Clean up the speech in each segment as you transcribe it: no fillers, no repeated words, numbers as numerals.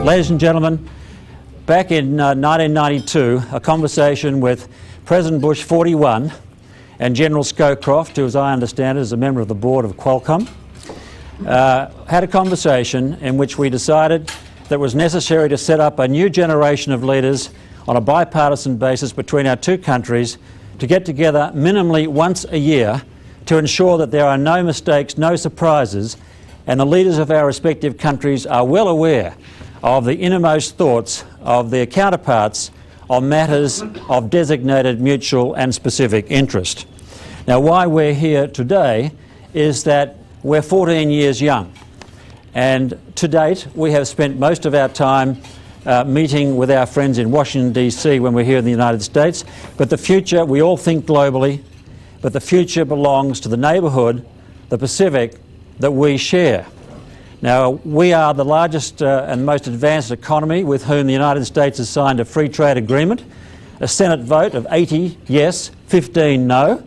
Ladies and gentlemen, back in 1992, a conversation with President Bush 41 and General Scowcroft, who, as I understand it, is a member of the board of Qualcomm, had a conversation in which we decided that it was necessary to set up a new generation of leaders on a bipartisan basis between our two countries to get together minimally once a year to ensure that there are no mistakes, no surprises, and the leaders of our respective countries are well aware of the innermost thoughts of their counterparts on matters of designated mutual and specific interest. Now, why we're here today is that we're 14 years young, and to date we have spent most of our time meeting with our friends in Washington DC when we're here in the United States, but the future, we all think globally, but the future belongs to the neighbourhood, the Pacific, that we share. Now, we are the largest and most advanced economy with whom the United States has signed a free trade agreement, a Senate vote of 80 yes, 15 no.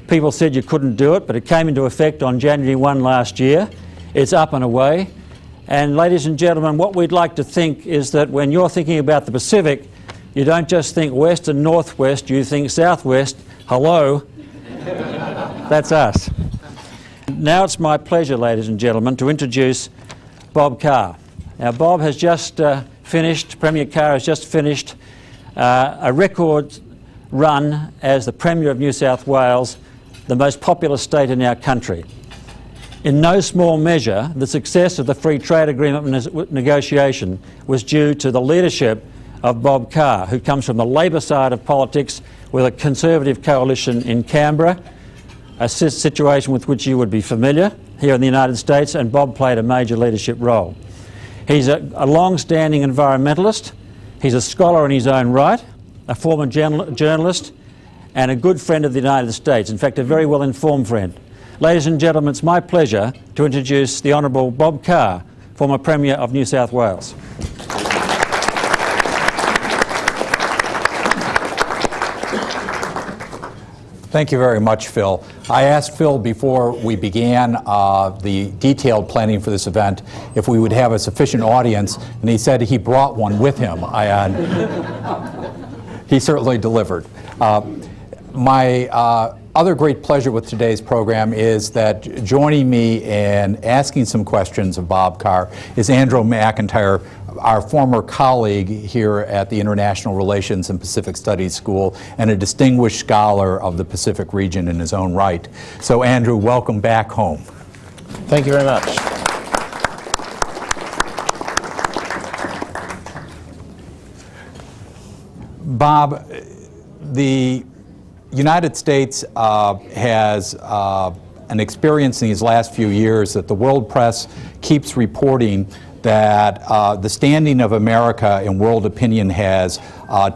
People said you couldn't do it, but it came into effect on January 1 last year. It's up and away. And ladies and gentlemen, what we'd like to think is that when you're thinking about the Pacific, you don't just think west and northwest, you think southwest. Hello, that's us. Now it's my pleasure, ladies and gentlemen, to introduce Bob Carr. Now, Bob has just finished, Premier Carr has just finished a record run as the Premier of New South Wales, the most populous state in our country. In no small measure, the success of the free trade agreement negotiation was due to the leadership of Bob Carr, who comes from the Labor side of politics with a Conservative coalition in Canberra, a situation with which you would be familiar here in the United States, and Bob played a major leadership role. He's a long-standing environmentalist, he's a scholar in his own right, a former journalist, and a good friend of the United States, in fact a very well-informed friend. Ladies and gentlemen, it's my pleasure to introduce the Honourable Bob Carr, former Premier of New South Wales. Thank you very much, Phil. I asked Phil before we began the detailed planning for this event if we would have a sufficient audience, and he said he brought one with him. He certainly delivered. My other great pleasure with today's program is that joining me in asking some questions of Bob Carr is Andrew MacIntyre, our former colleague here at the International Relations and Pacific Studies School and a distinguished scholar of the Pacific region in his own right. So Andrew, welcome back home. Thank you very much. Bob, the United States has an experience in these last few years that the world press keeps reporting that the standing of America in world opinion has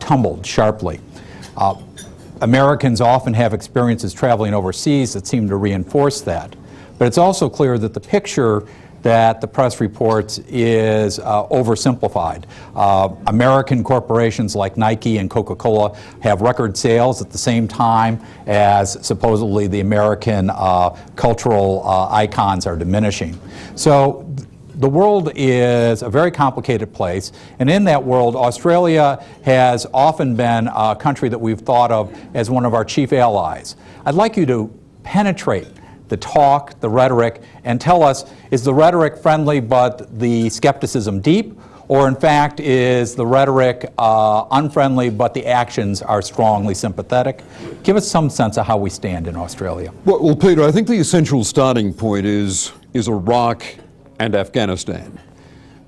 tumbled sharply. Americans often have experiences traveling overseas that seem to reinforce that. But it's also clear that the picture that the press reports is oversimplified. American corporations like Nike and Coca-Cola have record sales at the same time as supposedly the American cultural icons are diminishing. So the world is a very complicated place, and in that world, Australia has often been a country that we've thought of as one of our chief allies. I'd like you to penetrate the talk, the rhetoric, and tell us, is the rhetoric friendly but the skepticism deep, or in fact is the rhetoric unfriendly but the actions are strongly sympathetic? Give us some sense of how we stand in Australia. Well, Peter, I think the essential starting point is Iraq and Afghanistan,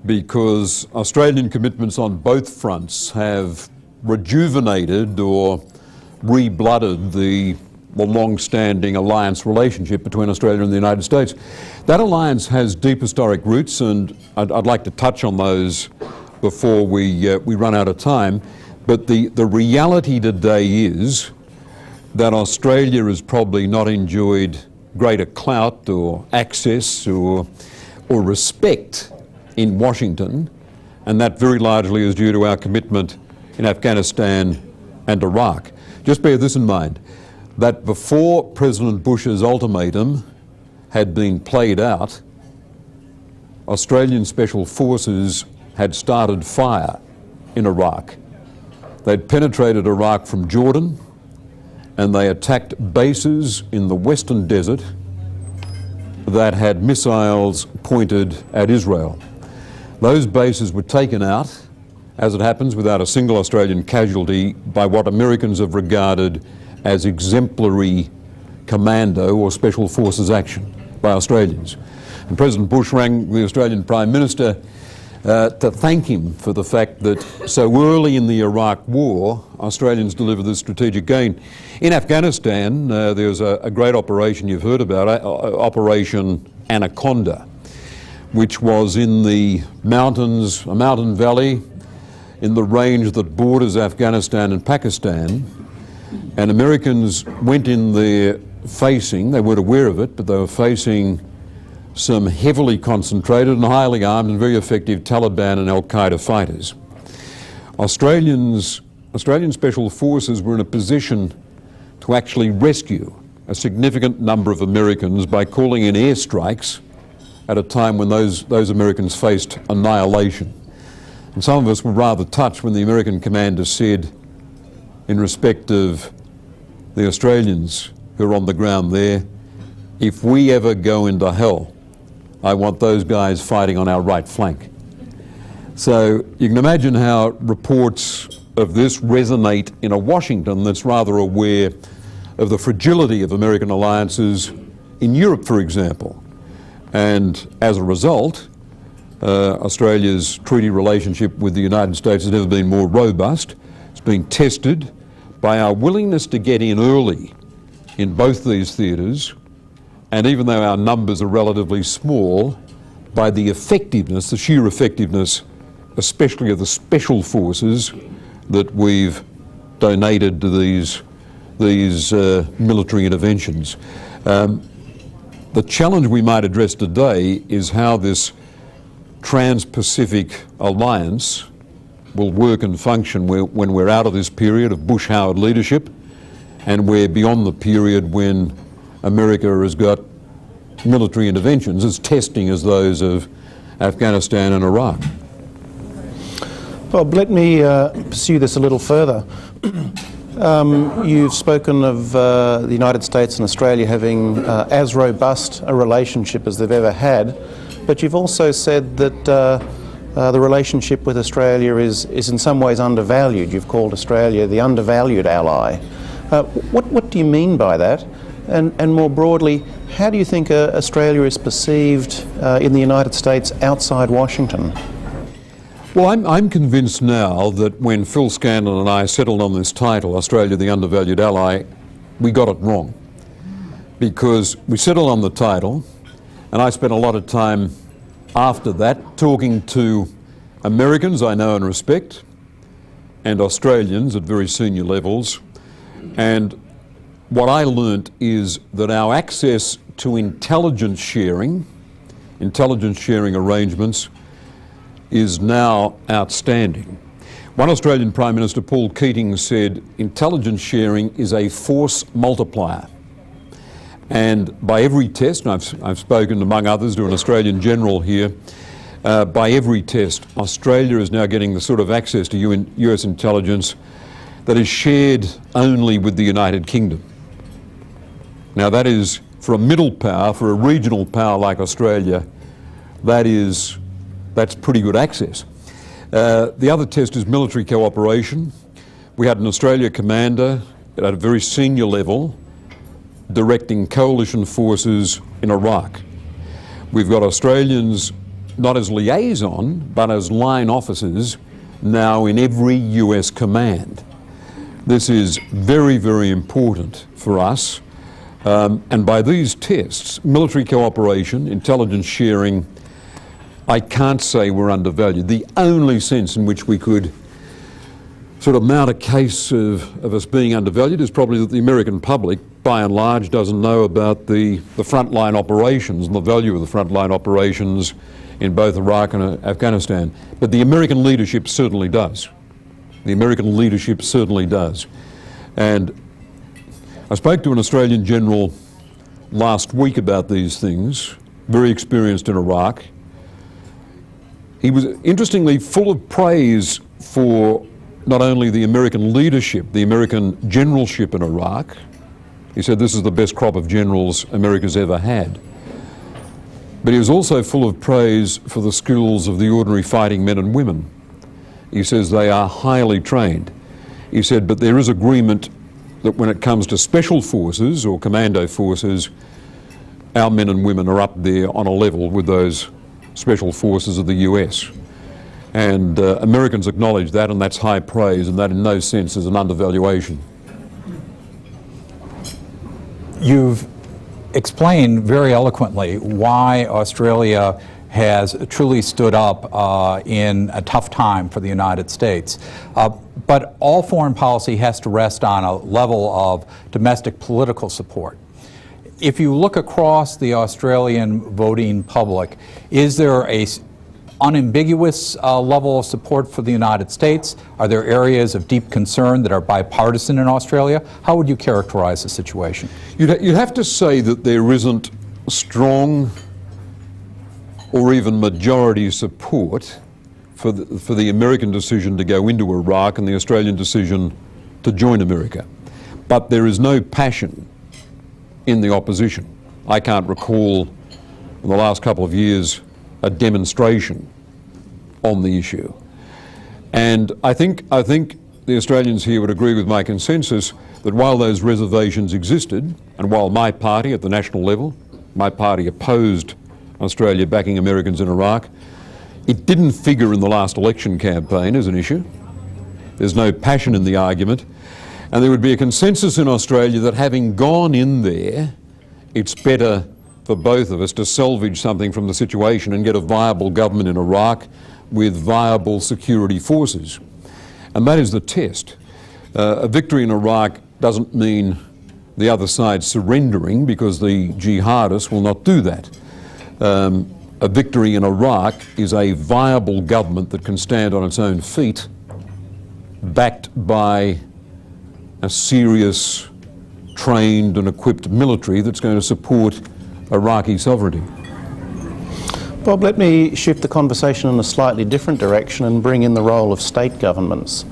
because Australian commitments on both fronts have rejuvenated or reblooded the long-standing alliance relationship between Australia and the United States. That alliance has deep historic roots, and I'd like to touch on those before we run out of time. But the reality today is that Australia has probably not enjoyed greater clout or access or respect in Washington, and that very largely is due to our commitment in Afghanistan and Iraq. Just bear this in mind, that before President Bush's ultimatum had been played out, Australian Special Forces had started fire in Iraq. They'd penetrated Iraq from Jordan, and they attacked bases in the Western Desert that had missiles pointed at Israel. Those bases were taken out, as it happens, without a single Australian casualty by what Americans have regarded as exemplary commando or special forces action by Australians. And President Bush rang the Australian Prime Minister to thank him for the fact that so early in the Iraq War, Australians delivered this strategic gain. In Afghanistan, there was a great operation you've heard about, Operation Anaconda, which was in the mountains, a mountain valley in the range that borders Afghanistan and Pakistan. And Americans went in there facing, they weren't aware of it, but they were facing some heavily concentrated and highly armed and very effective Taliban and Al-Qaeda fighters. Australian Special Forces were in a position to actually rescue a significant number of Americans by calling in airstrikes at a time when those Americans faced annihilation. And some of us were rather touched when the American commander said, in respect of the Australians who are on the ground there, if we ever go into hell, I want those guys fighting on our right flank. So you can imagine how reports of this resonate in a Washington that's rather aware of the fragility of American alliances in Europe, for example. And as a result, Australia's treaty relationship with the United States has never been more robust. It's been tested by our willingness to get in early in both these theatres, and even though our numbers are relatively small, by the effectiveness, the sheer effectiveness, especially of the special forces that we've donated to these military interventions. The challenge we might address today is how this Trans-Pacific alliance will work and function when we're out of this period of Bush-Howard leadership and we're beyond the period when America has got military interventions as testing as those of Afghanistan and Iraq. Bob, let me pursue this a little further. You've spoken of the United States and Australia having as robust a relationship as they've ever had, but you've also said that the relationship with Australia is in some ways undervalued. You've called Australia the undervalued ally. What do you mean by that? And more broadly, how do you think Australia is perceived in the United States outside Washington? Well, I'm convinced now that when Phil Scanlon and I settled on this title, Australia the Undervalued Ally, we got it wrong. Because we settled on the title, and I spent a lot of time after that talking to Americans I know and respect, and Australians at very senior levels. And what I learnt is that our access to intelligence sharing arrangements, is now outstanding. One Australian Prime Minister, Paul Keating, said intelligence sharing is a force multiplier. And by every test, and I've spoken among others to an Australian general here, by every test, Australia is now getting the sort of access to US intelligence that is shared only with the United Kingdom. Now that is, for a middle power, for a regional power like Australia, that's pretty good access. The other test is military cooperation. We had an Australia commander at a very senior level directing coalition forces in Iraq. We've got Australians not as liaison, but as line officers now in every US command. This is very, very important for us. And by these tests, military cooperation, intelligence sharing, I can't say we're undervalued. The only sense in which we could sort of mount a case of us being undervalued is probably that the American public, by and large, doesn't know about the frontline operations and the value of the frontline operations in both Iraq and Afghanistan. But the American leadership certainly does. The American leadership certainly does. And I spoke to an Australian general last week about these things, very experienced in Iraq. He was interestingly full of praise for not only the American leadership, the American generalship in Iraq. He said this is the best crop of generals America's ever had. But he was also full of praise for the skills of the ordinary fighting men and women. He says they are highly trained. He said, but there is agreement that when it comes to special forces or commando forces, our men and women are up there on a level with those special forces of the US. And Americans acknowledge that, and that's high praise, and that in no sense is an undervaluation. You've explained very eloquently why Australia has truly stood up in a tough time for the United States. But all foreign policy has to rest on a level of domestic political support. If you look across the Australian voting public, is there a unambiguous level of support for the United States? Are there areas of deep concern that are bipartisan in Australia? How would you characterize the situation? You'd have to say that there isn't strong or even majority support for the American decision to go into Iraq and the Australian decision to join America. But there is no passion in the opposition. I can't recall in the last couple of years a demonstration on the issue. And I think the Australians here would agree with my consensus that while those reservations existed, and while my party at the national level, my party opposed Australia backing Americans in Iraq, it didn't figure in the last election campaign as an issue. There's no passion in the argument. And there would be a consensus in Australia that having gone in there, it's better for both of us to salvage something from the situation and get a viable government in Iraq with viable security forces. And that is the test. A victory in Iraq doesn't mean the other side surrendering, because the jihadists will not do that. A victory in Iraq is a viable government that can stand on its own feet, backed by a serious, trained and equipped military that's going to support Iraqi sovereignty. Bob, let me shift the conversation in a slightly different direction and bring in the role of state governments.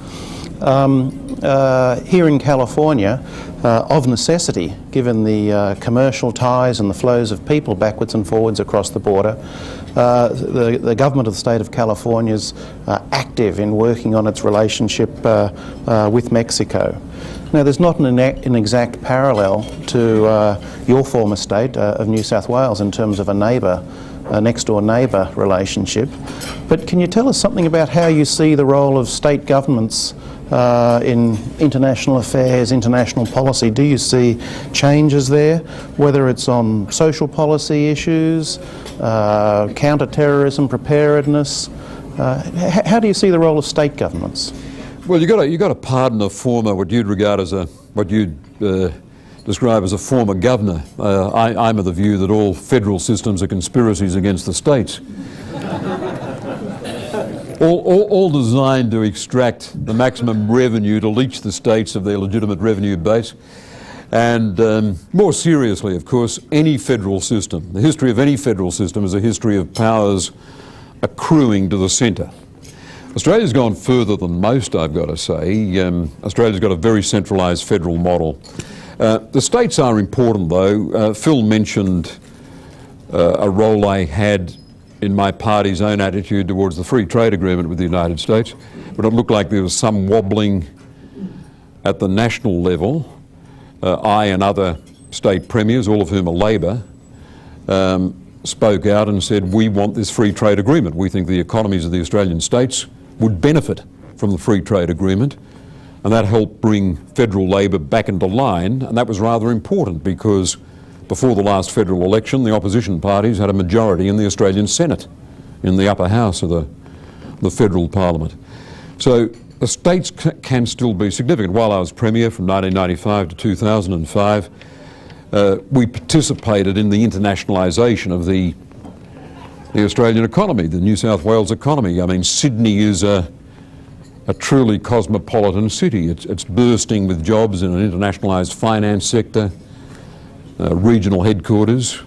Here in California, of necessity, given the commercial ties and the flows of people backwards and forwards across the border, the government of the state of California is active in working on its relationship with Mexico. Now, there's not an exact parallel to your former state of New South Wales in terms of a next-door neighbour relationship, but can you tell us something about how you see the role of state governments in international affairs, international policy? Do you see changes there, whether it's on social policy issues, counter-terrorism preparedness? How do you see the role of state governments? Well, you got to pardon a former, what you'd regard as what you'd describe as a former governor. I'm of the view that all federal systems are conspiracies against the states. all designed to extract the maximum revenue, to leach the states of their legitimate revenue base. And more seriously, of course, any federal system, the history of any federal system is a history of powers accruing to the centre. Australia's gone further than most, I've got to say. Australia's got a very centralised federal model. The states are important, though. Phil mentioned a role I had in my party's own attitude towards the free trade agreement with the United States, but it looked like there was some wobbling at the national level. I and other state premiers, all of whom are Labor, spoke out and said, we want this free trade agreement. We think the economies of the Australian states would benefit from the free trade agreement, and that helped bring federal Labor back into line, and that was rather important because before the last federal election, the opposition parties had a majority in the Australian Senate, in the upper house of the federal parliament. So the states can still be significant. While I was Premier from 1995 to 2005, we participated in the internationalisation of the Australian economy, the New South Wales economy. I mean, Sydney is a truly cosmopolitan city. It's bursting with jobs in an internationalised finance sector, regional headquarters.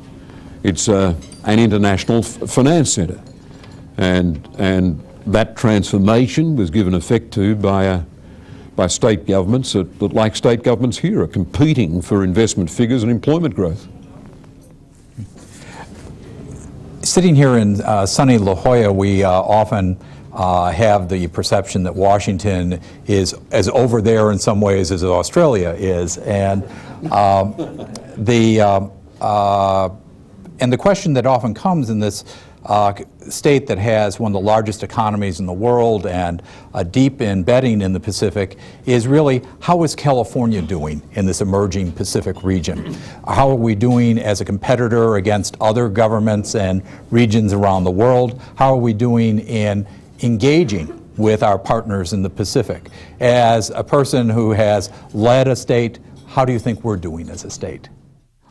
It's an international finance centre, and that transformation was given effect to by state governments that, like state governments here, are competing for investment figures and employment growth. Sitting here in sunny La Jolla, we often have the perception that Washington is as over there in some ways as Australia is, and the question that often comes in this state that has one of the largest economies in the world and a deep embedding in the Pacific is really, how is California doing in this emerging Pacific region? How are we doing as a competitor against other governments and regions around the world? How are we doing in engaging with our partners in the Pacific? As a person who has led a state, how do you think we're doing as a state?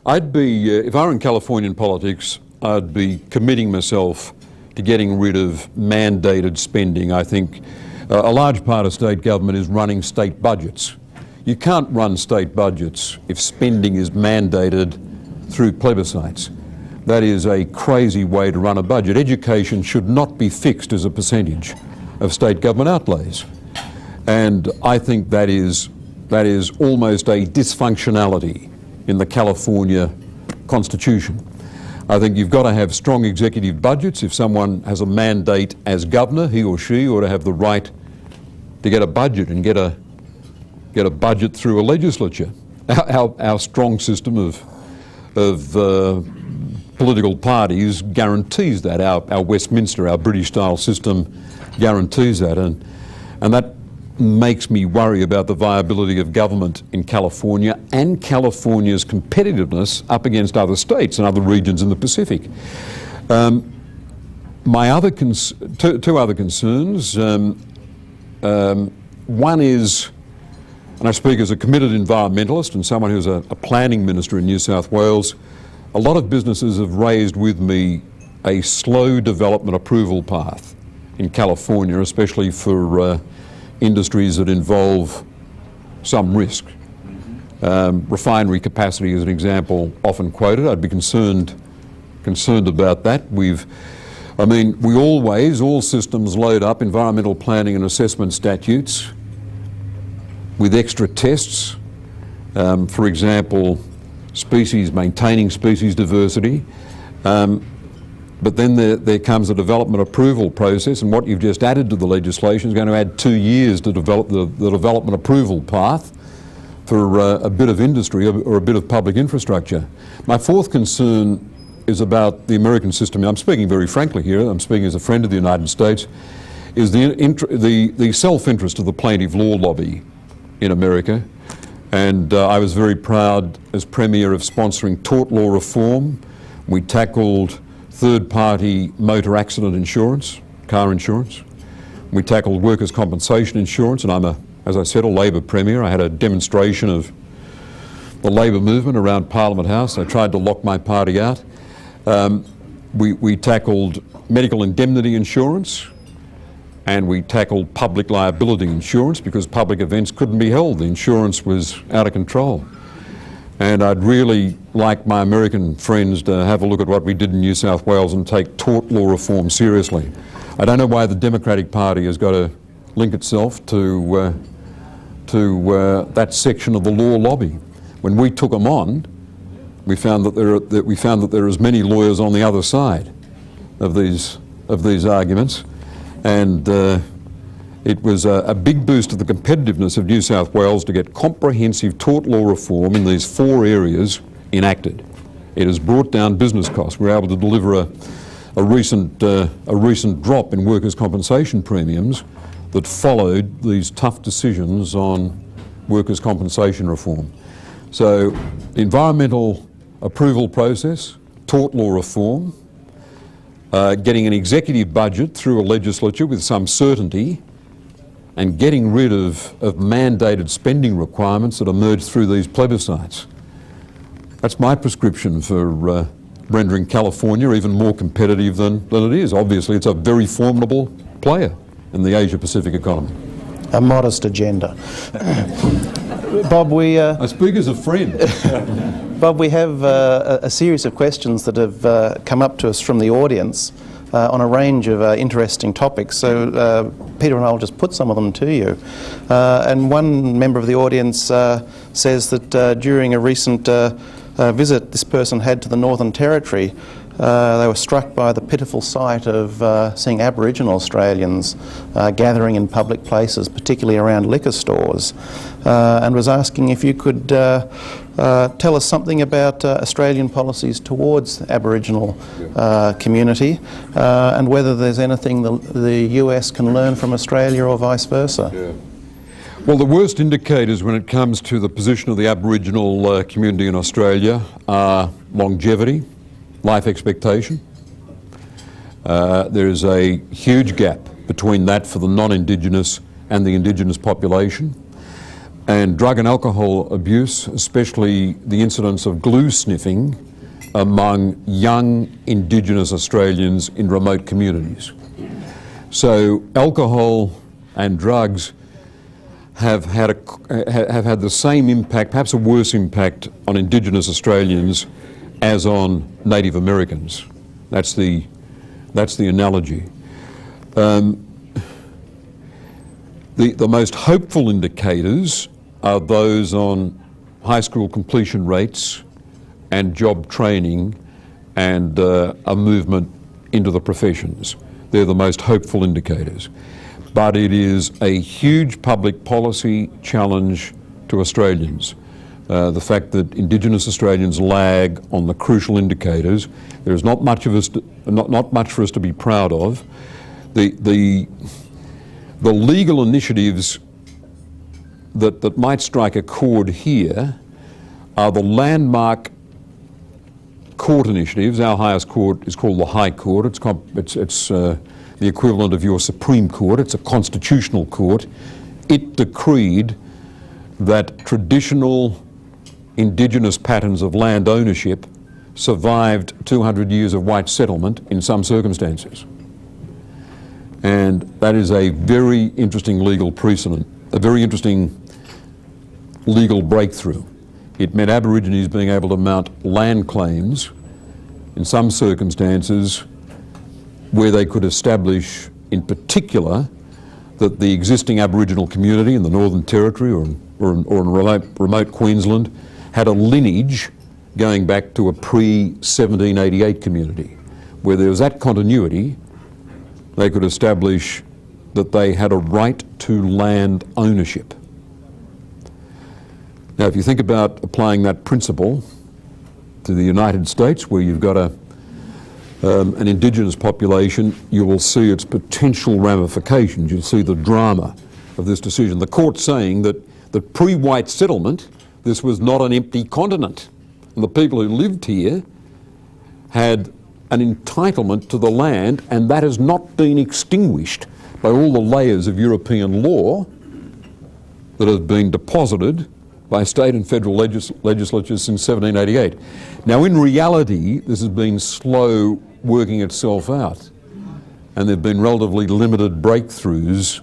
I'd be, if I were in Californian politics, I'd be committing myself to getting rid of mandated spending. I think a large part of state government is running state budgets. You can't run state budgets if spending is mandated through plebiscites. That is a crazy way to run a budget. Education should not be fixed as a percentage of state government outlays. And I think that is almost a dysfunctionality in the California Constitution. I think you've got to have strong executive budgets. If someone has a mandate as governor, he or she ought to have the right to get a budget and get a budget through a legislature. Our strong system of political parties guarantees that. Our Westminster, our British-style system guarantees that, and that makes me worry about the viability of government in California and California's competitiveness up against other states and other regions in the Pacific. My other two other concerns. One is, and I speak as a committed environmentalist and someone who's a planning minister in New South Wales, a lot of businesses have raised with me a slow development approval path in California, especially for industries that involve some risk. Refinery capacity is an example often quoted. I'd be concerned about that. All systems load up environmental planning and assessment statutes with extra tests. For example, maintaining species diversity. But then there comes a development approval process, and what you've just added to the legislation is going to add 2 years to develop the development approval path for a bit of industry or a bit of public infrastructure. My fourth concern is about the American system. I'm speaking very frankly here, I'm speaking as a friend of the United States, is the self-interest of the plaintiff law lobby in America. And I was very proud as Premier of sponsoring tort law reform. We tackled third-party motor accident insurance, car insurance. We tackled workers' compensation insurance, and I'm, as I said, a Labor Premier. I had a demonstration of the Labor movement around Parliament House. I tried to lock my party out. We tackled medical indemnity insurance, and we tackled public liability insurance because public events couldn't be held. The insurance was out of control. And I'd really like my American friends to have a look at what we did in New South Wales and take tort law reform seriously. I don't know why the Democratic Party has got to link itself to that section of the law lobby. When we took them on, we found that there are as many lawyers on the other side of these arguments, and it was a big boost to the competitiveness of New South Wales to get comprehensive tort law reform in these 4 areas enacted. It has brought down business costs. We were able to deliver a recent drop in workers' compensation premiums that followed these tough decisions on workers' compensation reform. So, environmental approval process, tort law reform, getting an executive budget through a legislature with some certainty, and getting rid of mandated spending requirements that emerge through these plebiscites. That's my prescription for rendering California even more competitive than it is. Obviously, it's a very formidable player in the Asia-Pacific economy. A modest agenda. Bob, I speak as a friend. Bob, we have a series of questions that have come up to us from the audience on a range of interesting topics. So Peter and I will just put some of them to you. And one member of the audience says that during a recent visit this person had to the Northern Territory, they were struck by the pitiful sight of seeing Aboriginal Australians gathering in public places, particularly around liquor stores, and was asking if you could tell us something about Australian policies towards the Aboriginal community and whether there's anything the US can learn from Australia or vice versa. Yeah. Well, the worst indicators when it comes to the position of the Aboriginal community in Australia are longevity, life expectation. There is a huge gap between that for the non-Indigenous and the Indigenous population. And drug and alcohol abuse, especially the incidence of glue sniffing among young Indigenous Australians in remote communities. So alcohol and drugs have had the same impact, perhaps a worse impact, on Indigenous Australians as on Native Americans. That's the analogy. The most hopeful indicators are those on high school completion rates and job training and a movement into the professions. They're the most hopeful indicators. But it is a huge public policy challenge to Australians. The fact that Indigenous Australians lag on the crucial indicators. There's not much for us to be proud of. The legal initiatives that might strike a chord here are the landmark court initiatives. Our highest court is called the High Court. It's the equivalent of your Supreme Court. It's a constitutional court. It decreed that traditional Indigenous patterns of land ownership survived 200 years of white settlement in some circumstances. And that is a very interesting legal precedent, a very interesting legal breakthrough. It meant Aborigines being able to mount land claims in some circumstances where they could establish, in particular, that the existing Aboriginal community in the Northern Territory or in remote Queensland had a lineage going back to a pre-1788 community. Where there was that continuity, they could establish that they had a right to land ownership. Now, if you think about applying that principle to the United States, where you've got an Indigenous population, you will see its potential ramifications. You'll see the drama of this decision. The court saying that pre-white settlement, this was not an empty continent. And the people who lived here had an entitlement to the land, and that has not been extinguished by all the layers of European law that have been deposited by state and federal legislatures since 1788. Now, in reality, this has been slow working itself out, and there have been relatively limited breakthroughs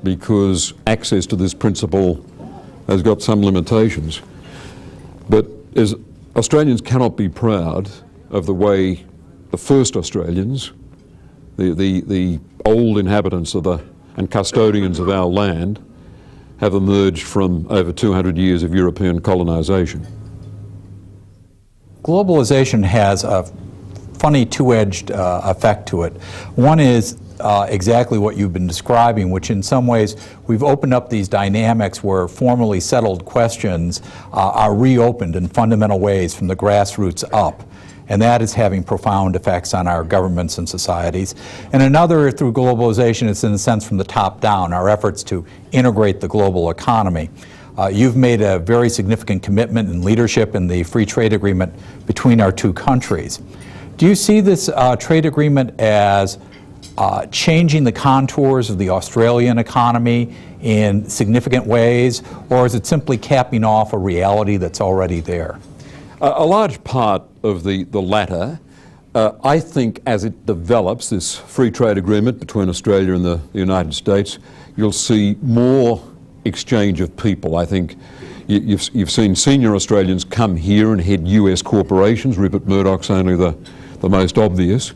because access to this principle has got some limitations. But as Australians cannot be proud of the way the first Australians, the old inhabitants of and custodians of our land, have emerged from over 200 years of European colonisation. Globalization has a funny two-edged effect to it. One is exactly what you've been describing, which in some ways we've opened up these dynamics where formerly settled questions are reopened in fundamental ways from the grassroots up. And that is having profound effects on our governments and societies. And another, through globalization, is in a sense from the top down, our efforts to integrate the global economy. You've made a very significant commitment and leadership in the free trade agreement between our two countries. Do you see this trade agreement as changing the contours of the Australian economy in significant ways, or is it simply capping off a reality that's already there? A large part of the latter. I think as it develops, this free trade agreement between Australia and the United States, you'll see more exchange of people. I think you've seen senior Australians come here and head US corporations. Rupert Murdoch's only the most obvious.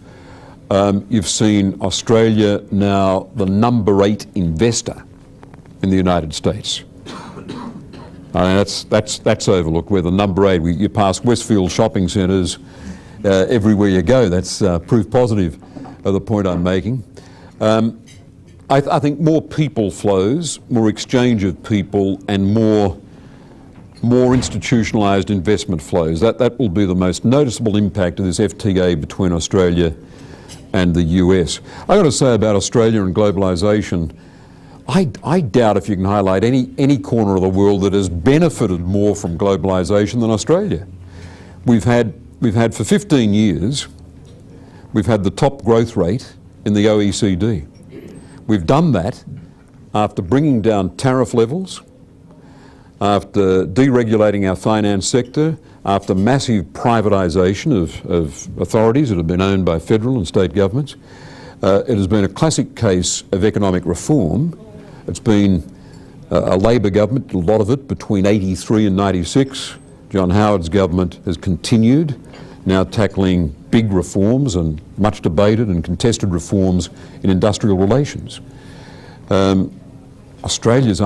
You've seen Australia now the number 8 investor in the United States. I mean, that's overlooked. We're the number 8. You pass Westfield shopping centres everywhere you go. That's proof positive of the point I'm making. I think more people flows, more exchange of people, and more institutionalised investment flows. That will be the most noticeable impact of this FTA between Australia and the US. I've got to say about Australia and globalisation, I doubt if you can highlight any corner of the world that has benefited more from globalisation than Australia. We've had for 15 years, we've had the top growth rate in the OECD. We've done that after bringing down tariff levels, after deregulating our finance sector, after massive privatisation of authorities that have been owned by federal and state governments. It has been a classic case of economic reform. It's been a Labor government, a lot of it, between 83 and 96. John Howard's government has continued, now tackling big reforms and much debated and contested reforms in industrial relations. Australia's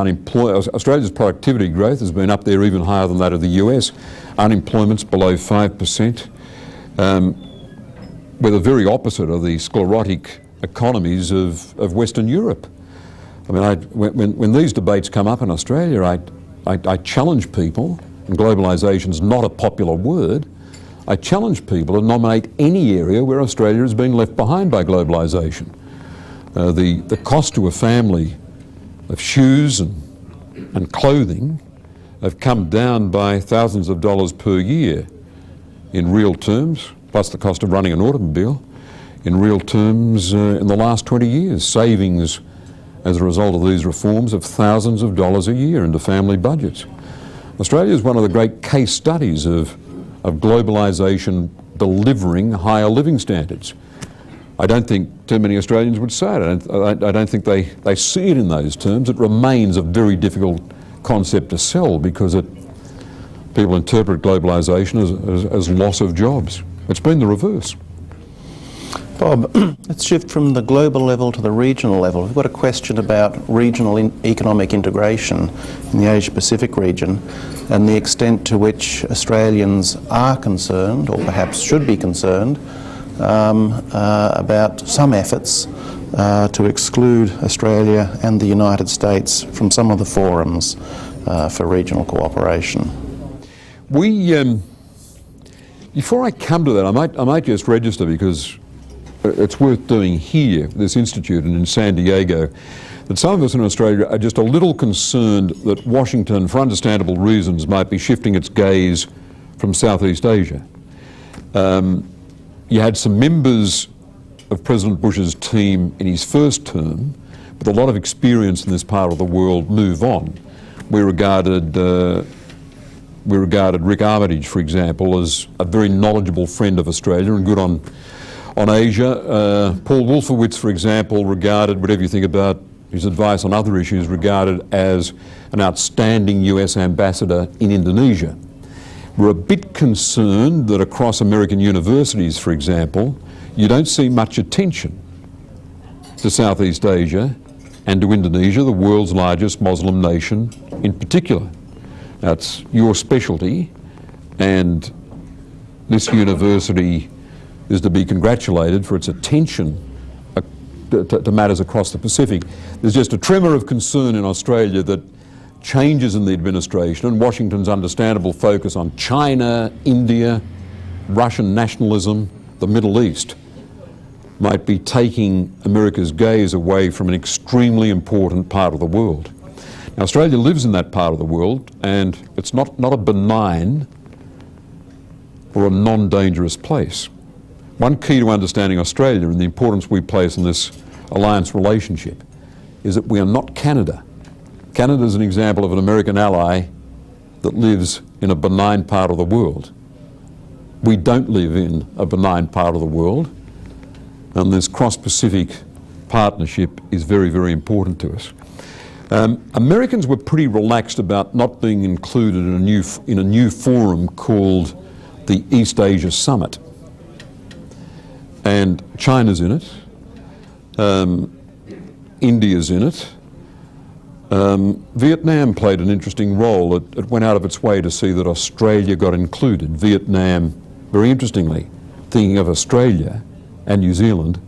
productivity growth has been up there even higher than that of the US. Unemployment's below 5%. We're the very opposite of the sclerotic economies of Western Europe. I mean, when these debates come up in Australia, I challenge people, and globalisation's not a popular word, I challenge people to nominate any area where Australia has been left behind by globalisation. The cost to a family of shoes and clothing have come down by thousands of dollars per year in real terms, plus the cost of running an automobile, in real terms in the last 20 years. Savings as a result of these reforms of thousands of dollars a year into family budgets. Australia is one of the great case studies of globalisation delivering higher living standards. I don't think too many Australians would say it. I don't think they see it in those terms. It remains a very difficult concept to sell because people interpret globalisation as loss of jobs. It's been the reverse. Bob, let's shift from the global level to the regional level. We've got a question about regional economic integration in the Asia-Pacific region and the extent to which Australians are concerned, or perhaps should be concerned, about some efforts to exclude Australia and the United States from some of the forums for regional cooperation. Before I come to that, I might just register, because it's worth doing here, this institute and in San Diego, that some of us in Australia are just a little concerned that Washington, for understandable reasons, might be shifting its gaze from Southeast Asia. You had some members of President Bush's team in his first term, with a lot of experience in this part of the world, move on. We regarded Rick Armitage, for example, as a very knowledgeable friend of Australia and good on Asia. Paul Wolfowitz, for example, regarded, whatever you think about his advice on other issues, regarded as an outstanding US ambassador in Indonesia. We're a bit concerned that across American universities, for example, you don't see much attention to Southeast Asia and to Indonesia, the world's largest Muslim nation in particular. That's your specialty, and this university is to be congratulated for its attention to matters across the Pacific. There's just a tremor of concern in Australia that changes in the administration and Washington's understandable focus on China, India, Russian nationalism, the Middle East, might be taking America's gaze away from an extremely important part of the world. Now, Australia lives in that part of the world, and it's not a benign or a non-dangerous place. one key to understanding Australia and the importance we place in this alliance relationship is that we are not Canada. Canada is an example of an American ally that lives in a benign part of the world. We don't live in a benign part of the world, and this cross-Pacific partnership is very, very important to us. Americans were pretty relaxed about not being included in a new forum called the East Asia Summit. And China's in it, India's in it, Vietnam played an interesting role. It went out of its way to see that Australia got included. Vietnam, very interestingly, thinking of Australia and New Zealand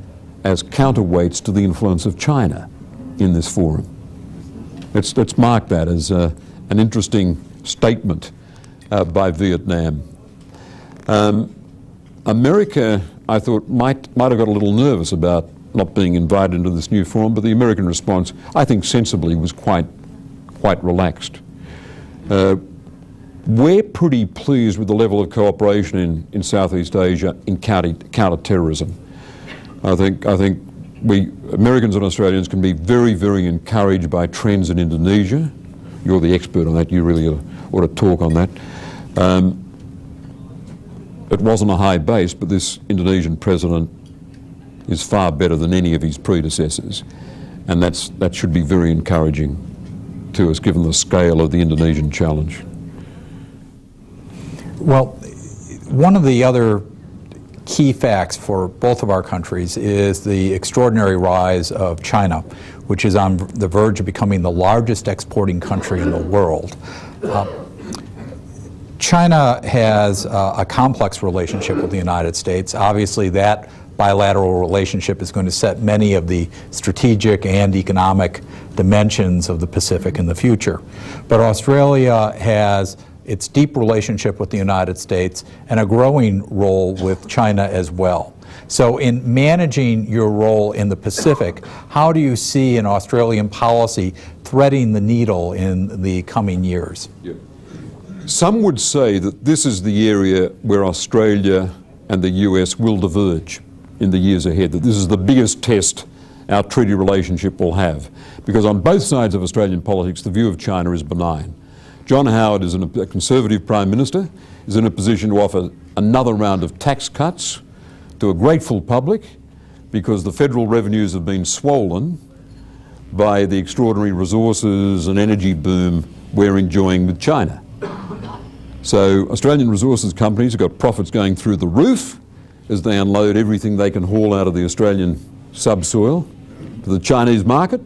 as counterweights to the influence of China in this forum. Let's mark that as an interesting statement by Vietnam. America, I thought, might have got a little nervous about not being invited into this new forum, but the American response, I think sensibly, was quite relaxed. We're pretty pleased with the level of cooperation in Southeast Asia in counter-terrorism. I think we, Americans and Australians, can be very, very encouraged by trends in Indonesia. You're the expert on that, you really ought to talk on that. It wasn't a high base, but this Indonesian president is far better than any of his predecessors, and that should be very encouraging to us given the scale of the Indonesian challenge. Well, one of the other key facts for both of our countries is the extraordinary rise of China, which is on the verge of becoming the largest exporting country in the world. China has a complex relationship with the United States. Obviously, that bilateral relationship is going to set many of the strategic and economic dimensions of the Pacific in the future. But Australia has its deep relationship with the United States and a growing role with China as well. So in managing your role in the Pacific, how do you see an Australian policy threading the needle in the coming years? Yeah. Some would say that this is the area where Australia and the US will diverge in the years ahead, that this is the biggest test our treaty relationship will have. Because on both sides of Australian politics, the view of China is benign. John Howard is a Conservative Prime Minister, is in a position to offer another round of tax cuts to a grateful public because the federal revenues have been swollen by the extraordinary resources and energy boom we're enjoying with China. So Australian resources companies have got profits going through the roof as they unload everything they can haul out of the Australian subsoil to the Chinese market.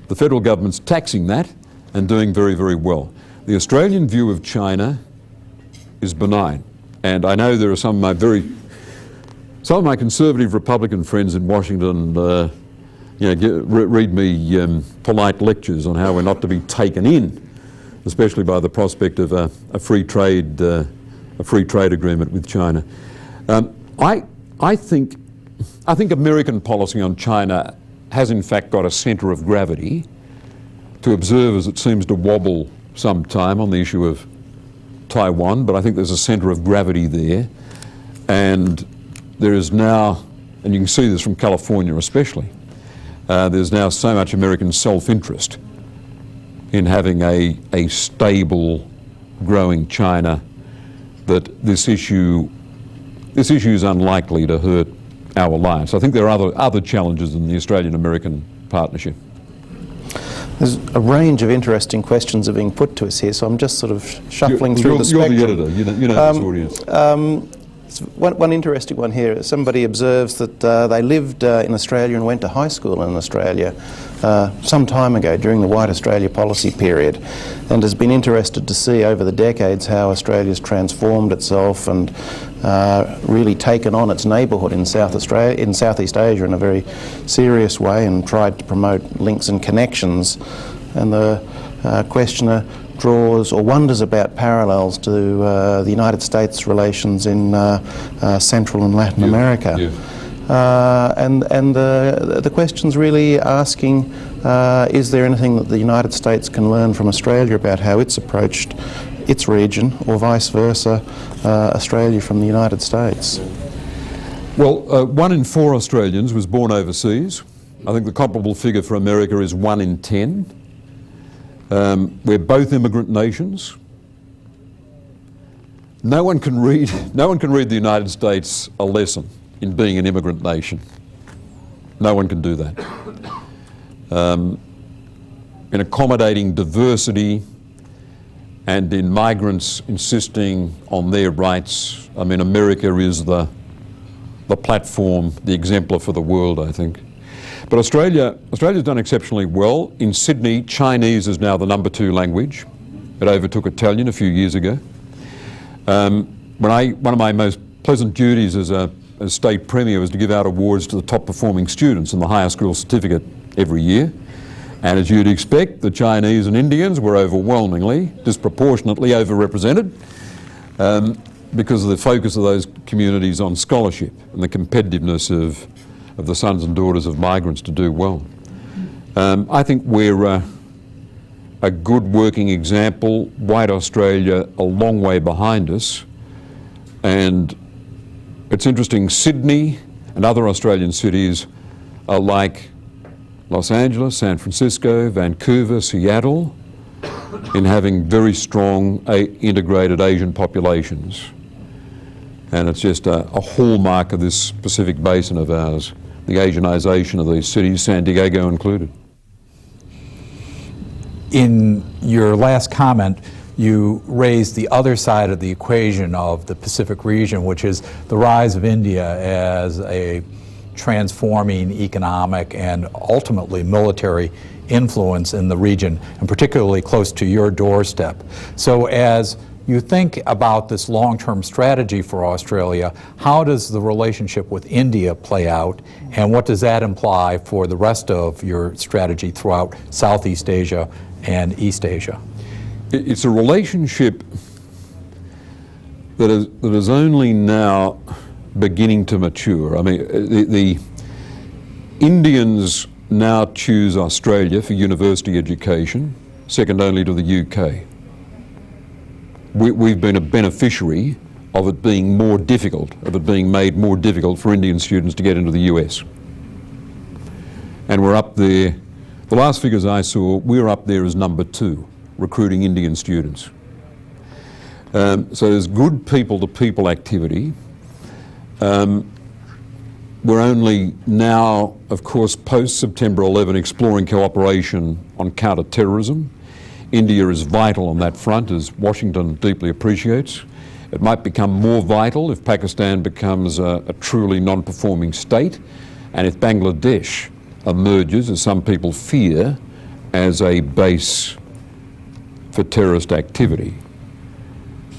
The federal government's taxing that and doing very, very well. The Australian view of China is benign, and I know there are some of my conservative Republican friends in Washington read me polite lectures on how we're not to be taken in, especially by the prospect of a free trade agreement with China. I think American policy on China has in fact got a centre of gravity. To observers, it seems to wobble some time on the issue of Taiwan, but I think there's a centre of gravity there, and there is now, and you can see this from California especially, there's now so much American self-interest in having a stable, growing China that this issue is unlikely to hurt our alliance. I think there are other challenges in the Australian-American partnership. There's a range of interesting questions are being put to us here, so I'm just sort of shuffling through the spectrum. You're the editor, you know this audience. One interesting one here. Somebody observes that they lived in Australia and went to high school in Australia some time ago during the White Australia policy period, and has been interested to see over the decades how Australia's transformed itself and really taken on its neighbourhood in Southeast Asia in a very serious way, and tried to promote links and connections. And the questioner draws or wonders about parallels to the United States relations in Central and Latin America. And the question's really asking, is there anything that the United States can learn from Australia about how it's approached its region, or vice versa, Australia from the United States? Well, 1 in 4 Australians was born overseas. I think the comparable figure for America is 1 in 10. We're both immigrant nations. No one can read the United States a lesson in being an immigrant nation. No one can do that. In accommodating diversity and in migrants insisting on their rights, I mean, America is the platform, the exemplar for the world, I think. But Australia's done exceptionally well. In Sydney, Chinese is now the number 2 language. It overtook Italian a few years ago. One of my most pleasant duties as state premier was to give out awards to the top performing students in the higher school certificate every year. And as you'd expect, the Chinese and Indians were overwhelmingly, disproportionately overrepresented because of the focus of those communities on scholarship and the competitiveness of the sons and daughters of migrants to do well. I think we're a good working example. White Australia a long way behind us. And it's interesting, Sydney and other Australian cities are like Los Angeles, San Francisco, Vancouver, Seattle in having very strong integrated Asian populations. And it's just a hallmark of this Pacific basin of ours, the Asianisation of these cities, San Diego included. In your last comment, you raised the other side of the equation of the Pacific region, which is the rise of India as a transforming economic and ultimately military influence in the region, and particularly close to your doorstep. So as you think about this long-term strategy for Australia, how does the relationship with India play out, and what does that imply for the rest of your strategy throughout Southeast Asia and East Asia? It's a relationship that is only now beginning to mature. I mean, the Indians now choose Australia for university education, second only to the UK. We've been a beneficiary of it being more difficult, of it being made more difficult for Indian students to get into the US. And we're up there, the last figures I saw, we're up there as number 2, recruiting Indian students. So there's good people-to-people activity. We're only now, of course, post-September 11, exploring cooperation on counter-terrorism. India is vital on that front, as Washington deeply appreciates. It might become more vital if Pakistan becomes a truly non-performing state, and if Bangladesh emerges, as some people fear, as a base for terrorist activity.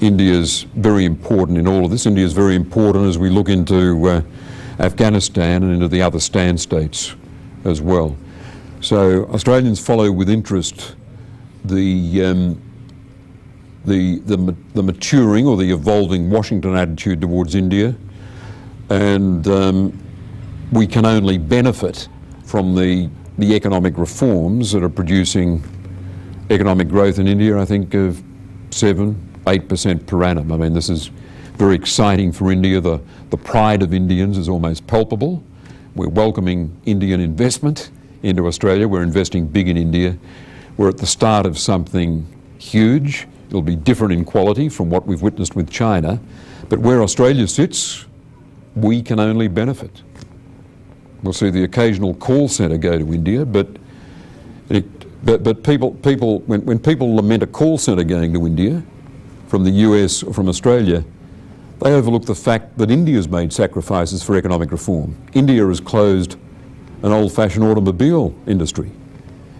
India's very important in all of this. India's very important as we look into Afghanistan and into the other stand states as well. So Australians follow with interest the maturing or the evolving Washington attitude towards India, and we can only benefit from the economic reforms that are producing economic growth in India, I think of 7-8% per annum. I mean, this is very exciting for India. The pride of Indians is almost palpable. We're welcoming Indian investment into Australia. We're investing big in India. We're at the start of something huge. It'll be different in quality from what we've witnessed with China. But where Australia sits, we can only benefit. We'll see the occasional call centre go to India, but people, when people lament a call centre going to India from the US or from Australia, they overlook the fact that India's made sacrifices for economic reform. India has closed an old-fashioned automobile industry.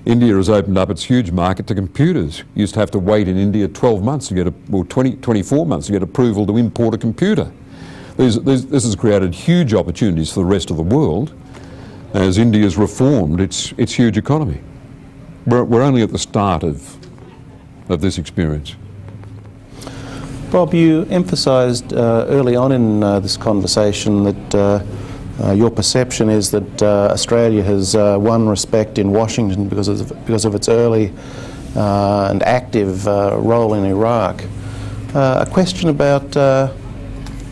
India has opened up its huge market to computers. You used to have to wait in India 12 months to get, 24 months to get approval to import a computer. This has created huge opportunities for the rest of the world as India's reformed its huge economy. We're only at the start of this experience. Bob, you emphasised early on in this conversation that your perception is that Australia has won respect in Washington because of its early and active role in Iraq. A question about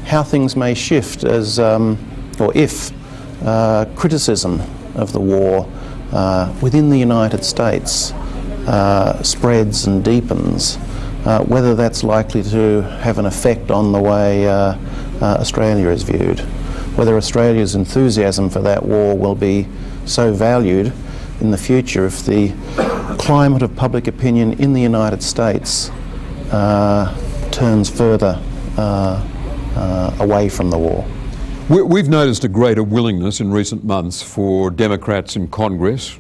how things may shift as or if criticism of the war within the United States spreads and deepens, whether that's likely to have an effect on the way Australia is viewed, whether Australia's enthusiasm for that war will be so valued in the future if the climate of public opinion in the United States turns further away from the war. We've noticed a greater willingness in recent months for Democrats in Congress,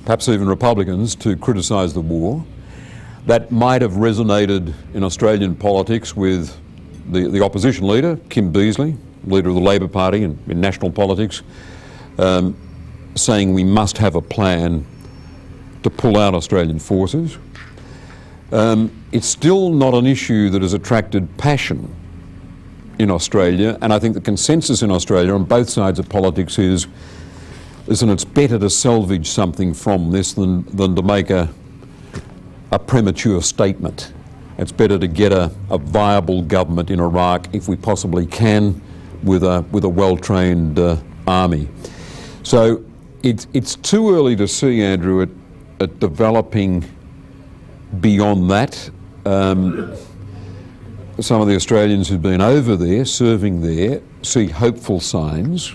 perhaps even Republicans, to criticise the war. That might have resonated in Australian politics with the opposition leader, Kim Beazley, leader of the Labor Party in national politics, saying we must have a plan to pull out Australian forces. It's still not an issue that has attracted passion in Australia, and I think the consensus in Australia on both sides of politics is that it's better to salvage something from this than to make a premature statement. It's better to get a viable government in Iraq, if we possibly can, with a well-trained army. So it's too early to see, Andrew, at developing beyond that. Some of the Australians who've been over there, serving there, see hopeful signs.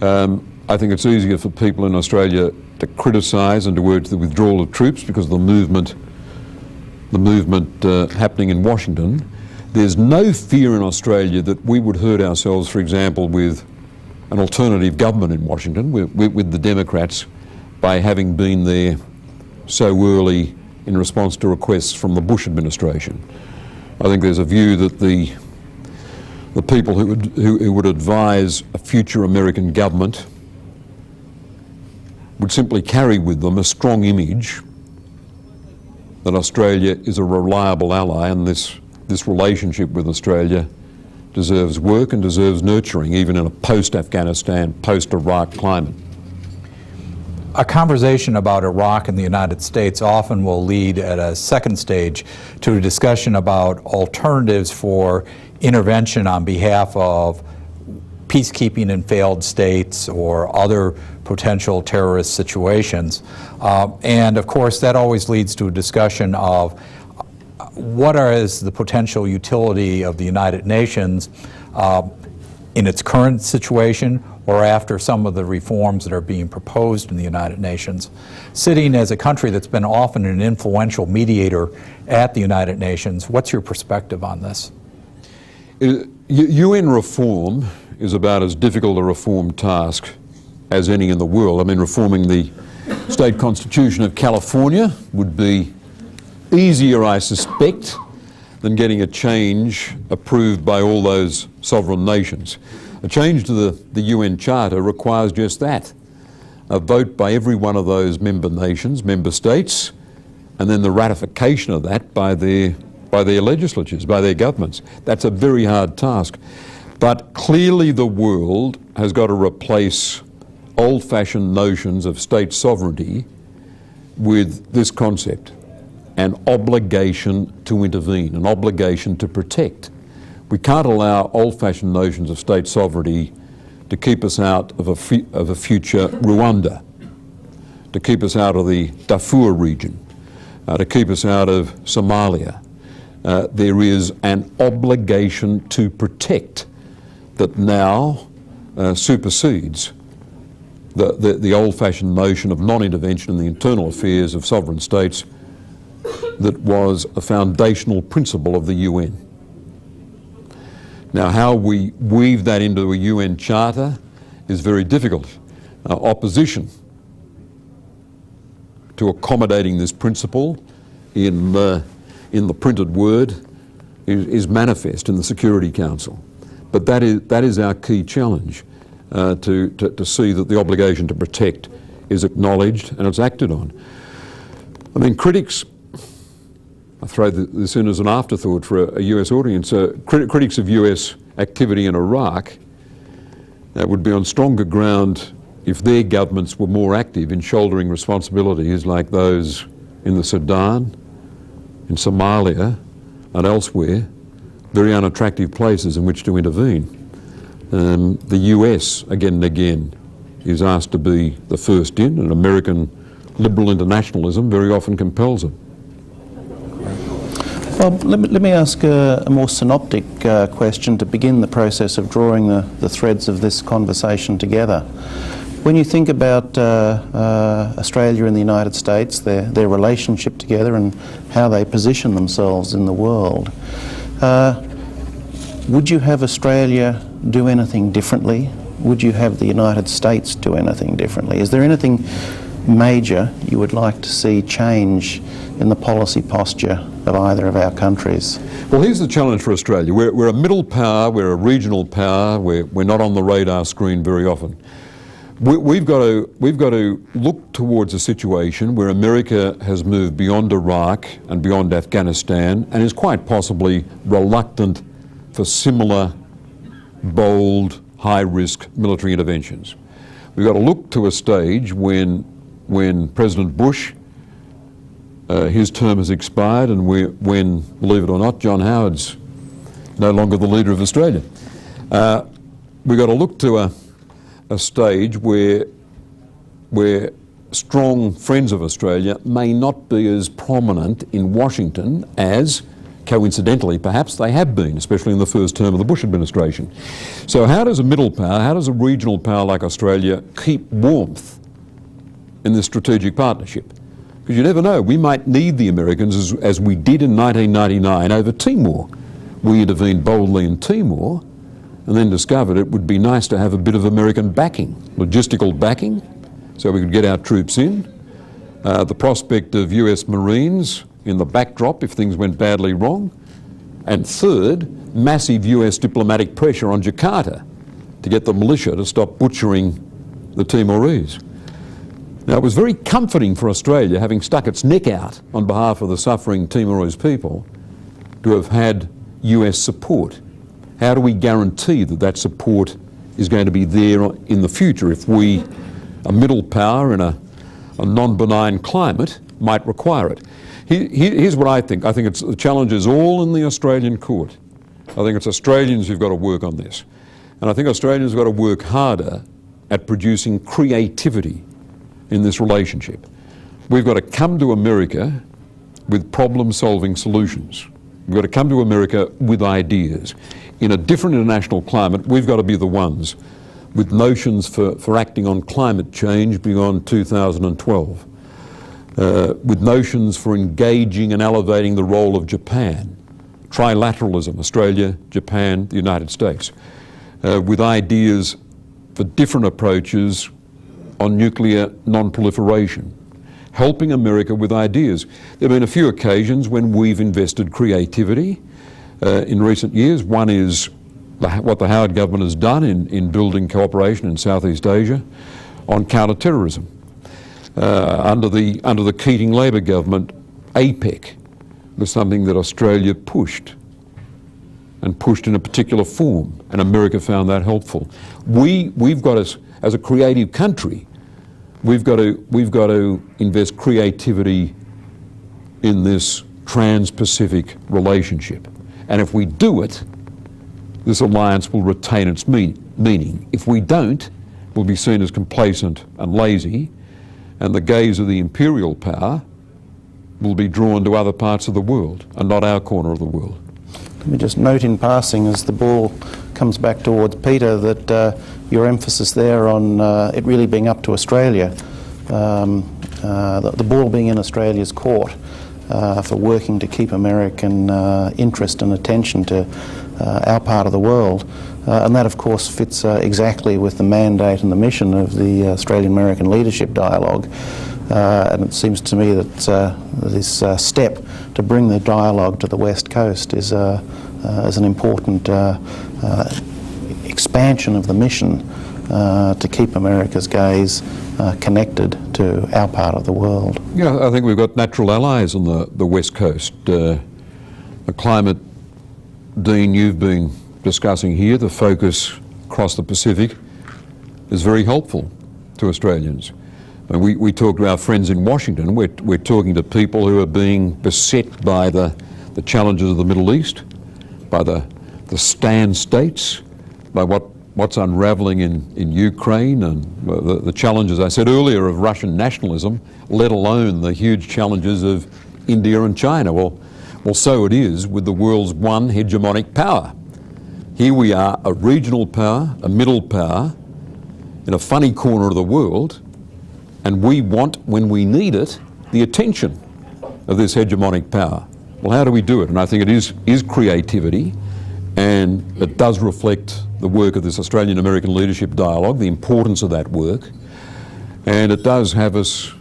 I think it's easier for people in Australia to criticise and to urge the withdrawal of troops because of the movement happening in Washington. There's no fear in Australia that we would hurt ourselves, for example, with an alternative government in Washington, with the Democrats, by having been there so early in response to requests from the Bush administration. I think there's a view that the people who would advise a future American government would simply carry with them a strong image that Australia is a reliable ally, and this relationship with Australia deserves work and deserves nurturing, even in a post-Afghanistan, post-Iraq climate. A conversation about Iraq and the United States often will lead at a second stage to a discussion about alternatives for intervention on behalf of peacekeeping in failed states or other potential terrorist situations. And of course, that always leads to a discussion of what is the potential utility of the United Nations in its current situation, or after some of the reforms that are being proposed in the United Nations. Sitting as a country that's been often an influential mediator at the United Nations, what's your perspective on this? UN reform is about as difficult a reform task as any in the world. I mean, reforming the state constitution of California would be easier, I suspect, than getting a change approved by all those sovereign nations. A change to the UN Charter requires just that, a vote by every one of those member nations, member states, and then the ratification of that by their legislatures, by their governments. That's a very hard task. But clearly the world has got to replace old-fashioned notions of state sovereignty with this concept: an obligation to intervene, an obligation to protect. We can't allow old-fashioned notions of state sovereignty to keep us out of a future Rwanda, to keep us out of the Darfur region, to keep us out of Somalia. There is an obligation to protect that now supersedes the old-fashioned notion of non-intervention in the internal affairs of sovereign states that was a foundational principle of the UN. Now, how we weave that into a UN Charter is very difficult. Opposition to accommodating this principle in the printed word is manifest in the Security Council. But that is our key challenge, to see that the obligation to protect is acknowledged and it's acted on. I mean, critics, I throw this in as an afterthought for a US audience, critics of US activity in Iraq would be on stronger ground if their governments were more active in shouldering responsibilities like those in the Sudan, in Somalia and elsewhere, very unattractive places in which to intervene. The US, again and again, is asked to be the first in, and American liberal internationalism very often compels it. Well, let me ask a more synoptic question to begin the process of drawing the threads of this conversation together. When you think about Australia and the United States, their relationship together and how they position themselves in the world, would you have Australia do anything differently? Would you have the United States do anything differently? Is there anything major you would like to see change in the policy posture of either of our countries? Well, here's the challenge for Australia. We're a middle power, we're a regional power, we're not on the radar screen very often. We've got to look towards a situation where America has moved beyond Iraq and beyond Afghanistan and is quite possibly reluctant for similar bold, high-risk military interventions. We've got to look to a stage when President Bush, his term has expired, and when, believe it or not, John Howard's no longer the leader of Australia. We've got to look to a stage where strong friends of Australia may not be as prominent in Washington as, coincidentally perhaps, they have been, especially in the first term of the Bush administration. So how does a middle power, how does a regional power like Australia keep warmth in this strategic partnership? Because you never know, we might need the Americans as we did in 1999 over Timor. We intervened boldly in Timor and then discovered it would be nice to have a bit of American backing, logistical backing, so we could get our troops in. The prospect of US Marines in the backdrop if things went badly wrong. And third, massive US diplomatic pressure on Jakarta to get the militia to stop butchering the Timorese. Now, it was very comforting for Australia, having stuck its neck out on behalf of the suffering Timorese people, to have had US support. How do we guarantee that that support is going to be there in the future if we, a middle power in a non-benign climate, might require it? Here's what I think. I think the challenge is all in the Australian court. I think it's Australians who've got to work on this. And I think Australians have got to work harder at producing creativity in this relationship. We've got to come to America with problem-solving solutions. We've got to come to America with ideas. In a different international climate, we've got to be the ones with notions for acting on climate change beyond 2012. With notions for engaging and elevating the role of Japan, trilateralism, Australia, Japan, the United States, with ideas for different approaches on nuclear non-proliferation, helping America with ideas. There have been a few occasions when we've invested creativity in recent years. One is what the Howard government has done in building cooperation in Southeast Asia on counter-terrorism. Under the Keating Labor government, APEC was something that Australia pushed in a particular form, and America found that helpful. We've got as a creative country, we've got to invest creativity in this trans-Pacific relationship, and if we do it, this alliance will retain its meaning. If we don't, we'll be seen as complacent and lazy, and the gaze of the imperial power will be drawn to other parts of the world and not our corner of the world. Let me just note in passing, as the ball comes back towards Peter, that your emphasis there on it really being up to Australia, the ball being in Australia's court for working to keep American interest and attention to our part of the world. And that, of course, fits exactly with the mandate and the mission of the Australian-American Leadership Dialogue. And it seems to me that this step to bring the dialogue to the West Coast is an important expansion of the mission to keep America's gaze connected to our part of the world. Yeah, I think we've got natural allies on the West Coast. The climate, Dean, you've been discussing here, the focus across the Pacific is very helpful to Australians. And we talk to our friends in Washington, we're talking to people who are being beset by the challenges of the Middle East, by the stand states, by what's unraveling in Ukraine and the challenges I said earlier of Russian nationalism, let alone the huge challenges of India and China. Well, so it is with the world's one hegemonic power. Here we are, a regional power, a middle power, in a funny corner of the world, and we want, when we need it, the attention of this hegemonic power. Well, how do we do it? And I think it is creativity, and it does reflect the work of this Australian-American leadership dialogue, the importance of that work, and it does have us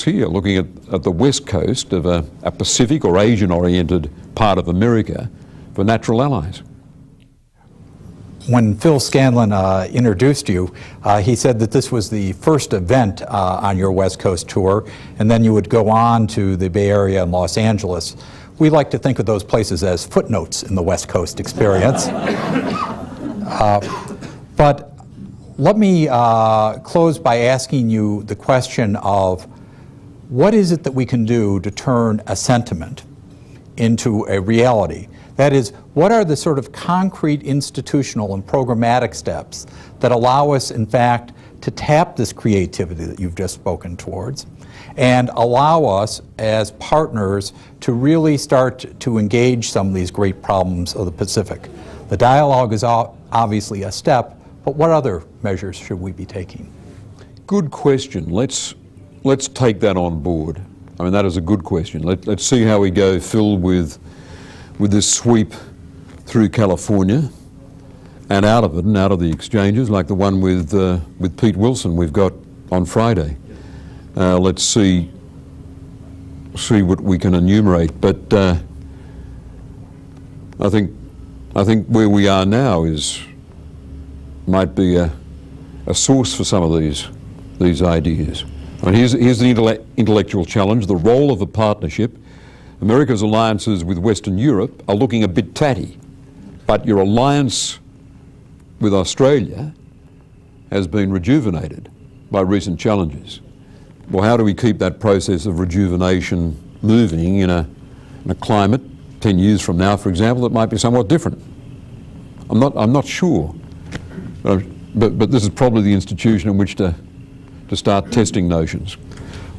here looking at the west coast of a Pacific or Asian-oriented part of America for natural allies. When Phil Scanlon introduced you, he said that this was the first event on your West Coast tour, and then you would go on to the Bay Area and Los Angeles. We like to think of those places as footnotes in the West Coast experience. But let me close by asking you the question of what is it that we can do to turn a sentiment into a reality? That is, what are the sort of concrete institutional and programmatic steps that allow us, in fact, to tap this creativity that you've just spoken towards and allow us as partners to really start to engage some of these great problems of the Pacific? The dialogue is obviously a step, but what other measures should we be taking? Good question. Let's take that on board. I mean, that is a good question. Let's see how we go, Phil, with this sweep through California and out of it and out of the exchanges, like the one with Pete Wilson we've got on Friday. Let's see what we can enumerate. But I think where we are now might be a source for some of these ideas. I mean, here's the intellectual challenge: the role of the partnership. America's alliances with Western Europe are looking a bit tatty, but your alliance with Australia has been rejuvenated by recent challenges. Well, how do we keep that process of rejuvenation moving in a climate 10 years from now, for example, that might be somewhat different? I'm not sure, but this is probably the institution in which to start testing notions.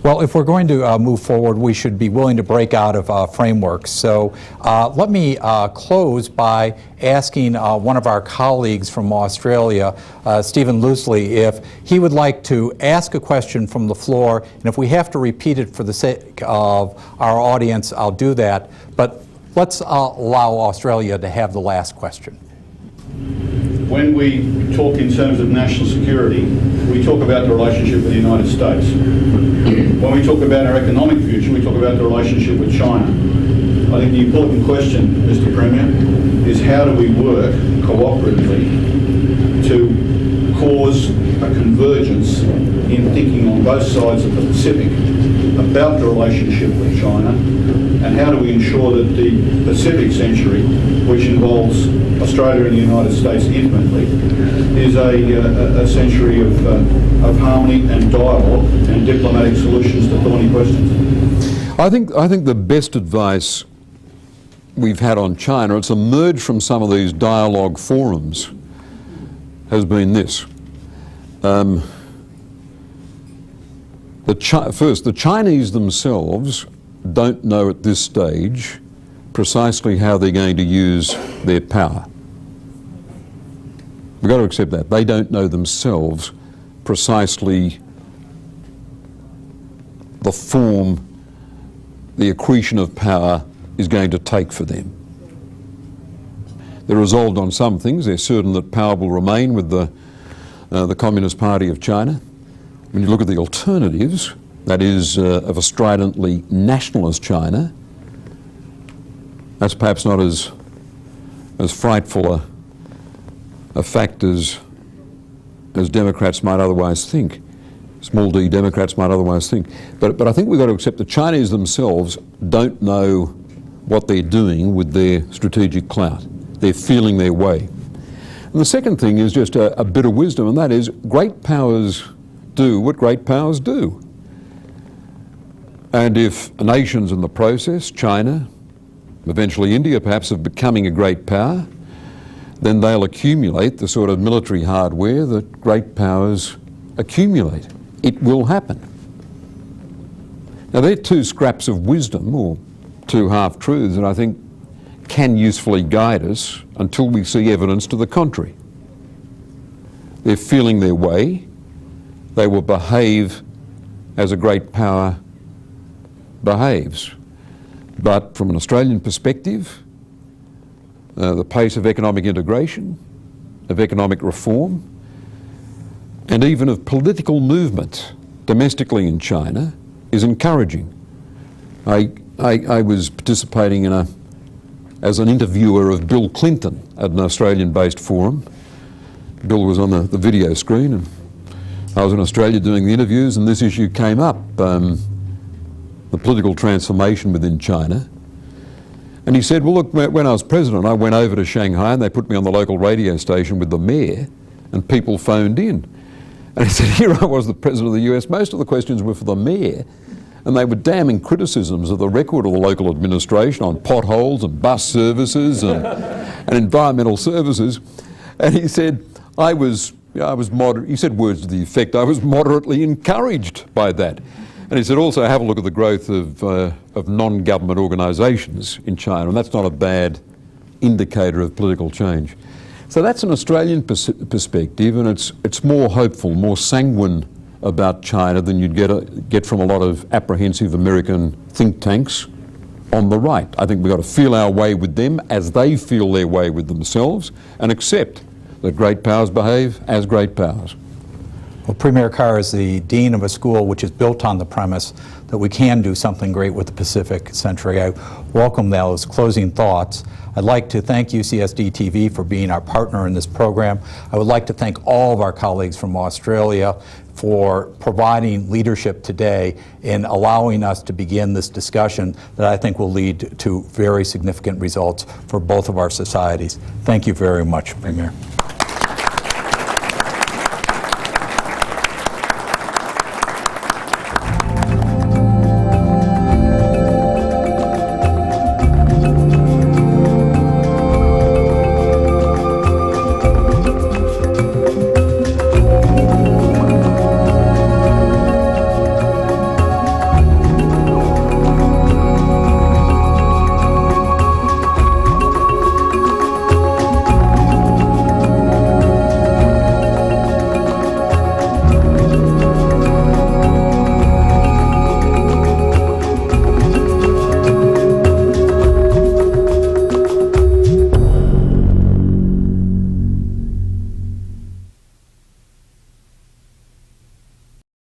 Well, if we're going to move forward, we should be willing to break out of frameworks. So let me close by asking one of our colleagues from Australia, Stephen Loosley, if he would like to ask a question from the floor, and if we have to repeat it for the sake of our audience, I'll do that. But let's allow Australia to have the last question. When we talk in terms of national security, we talk about the relationship with the United States. When we talk about our economic future, we talk about the relationship with China. I think the important question, Mr. Premier, is how do we work cooperatively to cause a convergence in thinking on both sides of the Pacific about the relationship with China, and how do we ensure that the Pacific century, which involves Australia and the United States intimately, is a century of harmony and dialogue and diplomatic solutions to thorny questions? I think the best advice we've had on China, it's emerged from some of these dialogue forums, has been this. First, the Chinese themselves don't know at this stage precisely how they're going to use their power. We've got to accept that. They don't know themselves precisely the form the accretion of power is going to take for them. They're resolved on some things. They're certain that power will remain with the Communist Party of China. When you look at the alternatives, that is of a stridently nationalist China, that's perhaps not as frightful a fact as Democrats might otherwise think, small d Democrats might otherwise think. But I think we've got to accept the Chinese themselves don't know what they're doing with their strategic clout. They're feeling their way. And the second thing is just a bit of wisdom, and that is great powers do what great powers do. And if nations in the process, China, eventually India perhaps of becoming a great power, then they'll accumulate the sort of military hardware that great powers accumulate. It will happen. Now they're two scraps of wisdom, or two half-truths, that I think can usefully guide us until we see evidence to the contrary. They're feeling their way. They will behave as a great power behaves. But from an Australian perspective, the pace of economic integration, of economic reform, and even of political movement domestically in China is encouraging. I was participating as an interviewer of Bill Clinton at an Australian-based forum. Bill was on the video screen, and I was in Australia doing the interviews, and this issue came up, the political transformation within China. And he said, well, look, when I was president, I went over to Shanghai and they put me on the local radio station with the mayor, and people phoned in. And he said, here I was, the president of the US, most of the questions were for the mayor, and they were damning criticisms of the record of the local administration on potholes and bus services and environmental services. And he said, I was moderate, he said words to the effect, I was moderately encouraged by that. And he said also have a look at the growth of non-government organisations in China, and that's not a bad indicator of political change. So that's an Australian perspective, and it's more hopeful, more sanguine about China than you'd get from a lot of apprehensive American think tanks on the right. I think we've got to feel our way with them as they feel their way with themselves, and accept that great powers behave as great powers. Well, Premier Carr is the dean of a school which is built on the premise that we can do something great with the Pacific Century. I welcome those closing thoughts. I'd like to thank UCSD TV for being our partner in this program. I would like to thank all of our colleagues from Australia for providing leadership today in allowing us to begin this discussion that I think will lead to very significant results for both of our societies. Thank you very much, Premier.